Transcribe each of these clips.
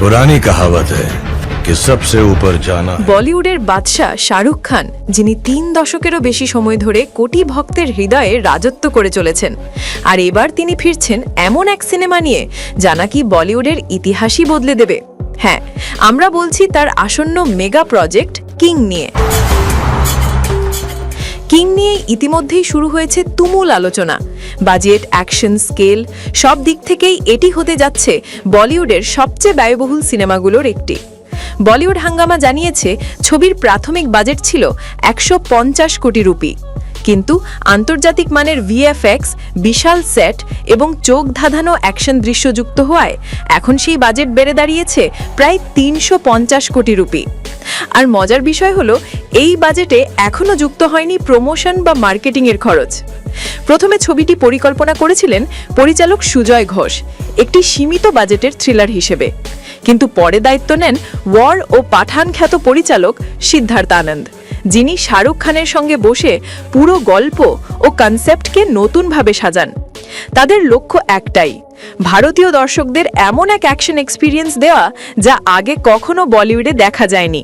पुरानी कहावत है कि सबसे ऊपर जाना। বলিউডের বাদশা শাহরুখ খান, যিনি 3 দশকেরও বেশি সময় ধরে কোটি ভক্তের হৃদয়ে রাজত্ব করে চলেছেন, আর এবার তিনি ফিরছেন এমন এক সিনেমা নিয়ে যা নাকি বলিউডের ইতিহাসই বদলে দেবে। হ্যাঁ, আমরা বলছি তার আসন্ন মেগা প্রজেক্ট কিং নিয়ে। কিং নিয়ে ইতিমধ্যেই শুরু হয়েছে তুমুল আলোচনা। বাজেট, অ্যাকশন, স্কেল সব দিক থেকেই এটি হতে যাচ্ছে বলিউডের সবচেয়ে ব্যয়বহুল সিনেমাগুলোর একটি। বলিউড হাঙ্গামা জানিয়েছে ছবির প্রাথমিক বাজেট ছিল 150 কোটি রুপি, কিন্তু আন্তর্জাতিক মানের ভিএফএক্স, বিশাল সেট এবং চোখ ধাঁধানো অ্যাকশন দৃশ্য যুক্ত হওয়ায় এখন সেই বাজেট বেড়ে দাঁড়িয়েছে প্রায় 350 কোটি রুপি। আর মজার বিষয় হলো, এই বাজেটে এখনও যুক্ত হয়নি প্রমোশন বা মার্কেটিংয়ের খরচ। প্রথমে ছবিটি পরিকল্পনা করেছিলেন পরিচালক সুজয় ঘোষ একটি সীমিত বাজেটের থ্রিলার হিসেবে, কিন্তু পরে দায়িত্ব নেন ওয়ার ও পাঠান খ্যাত পরিচালক সিদ্ধার্থ আনন্দ, যিনি শাহরুখ খানের সঙ্গে বসে পুরো গল্প ও কনসেপ্টকে নতুনভাবে সাজান। তাদের লক্ষ্য একটাই, ভারতীয় দর্শকদের এমন এক অ্যাকশন এক্সপিরিয়েন্স দেওয়া যা আগে কখনো বলিউডে দেখা যায়নি।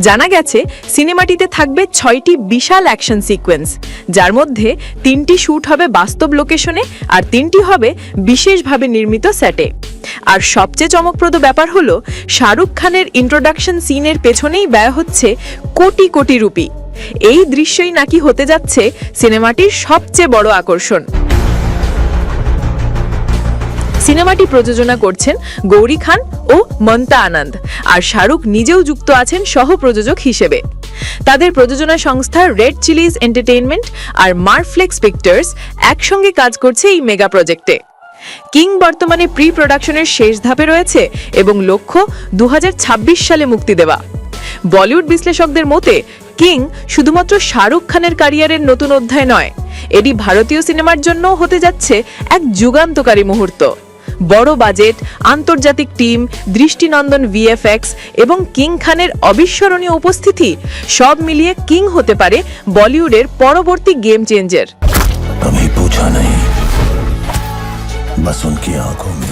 জানা গেছে সিনেমাটিতে থাকবে 6টি বিশাল অ্যাকশন সিকোয়েন্স, যার মধ্যে 3টি শ্যুট হবে বাস্তব লোকেশনে আর 3টি হবে বিশেষভাবে নির্মিত সেটে। আর সবচেয়ে চমকপ্রদ ব্যাপার হলো, শাহরুখ খানের ইন্ট্রোডাকশন সিনের পেছনেই ব্যয় হচ্ছে কোটি কোটি রুপি। এই দৃশ্যই নাকি হতে যাচ্ছে সিনেমাটির সবচেয়ে বড় আকর্ষণ। সিনেমাটি প্রযোজনা করছেন গৌরী খান ও মমতা আনন্দ, আর শাহরুখ নিজেও যুক্ত আছেন সহ প্রযোজক হিসেবে। তাদের প্রযোজনা সংস্থা রেড চিলিজ এন্টারটেইনমেন্ট আর মারফ্লেক্স পিকচার্স একসঙ্গে কাজ করছে এই মেগা প্রজেক্টে। কিং বর্তমানে প্রি প্রোডাকশনের শেষ ধাপে রয়েছে এবং লক্ষ্য 2026 সালে মুক্তি দেওয়া। বলিউড বিশ্লেষকদের মতে কিং শুধুমাত্র শাহরুখ খানের ক্যারিয়ারের নতুন অধ্যায় নয়, এটি ভারতীয় সিনেমার জন্য হতে যাচ্ছে এক যুগান্তকারী মুহূর্ত। বড় বাজেট, আন্তর্জাতিক টিম, দৃষ্টিনন্দন ভিএফএক্স এবং কিং খানের অবিস্মরণীয় উপস্থিতি সব মিলিয়ে কিং হতে পারে বলিউডের পরবর্তী গেম চেঞ্জার। कभी पूछा नहीं, बस उनकी आंखों में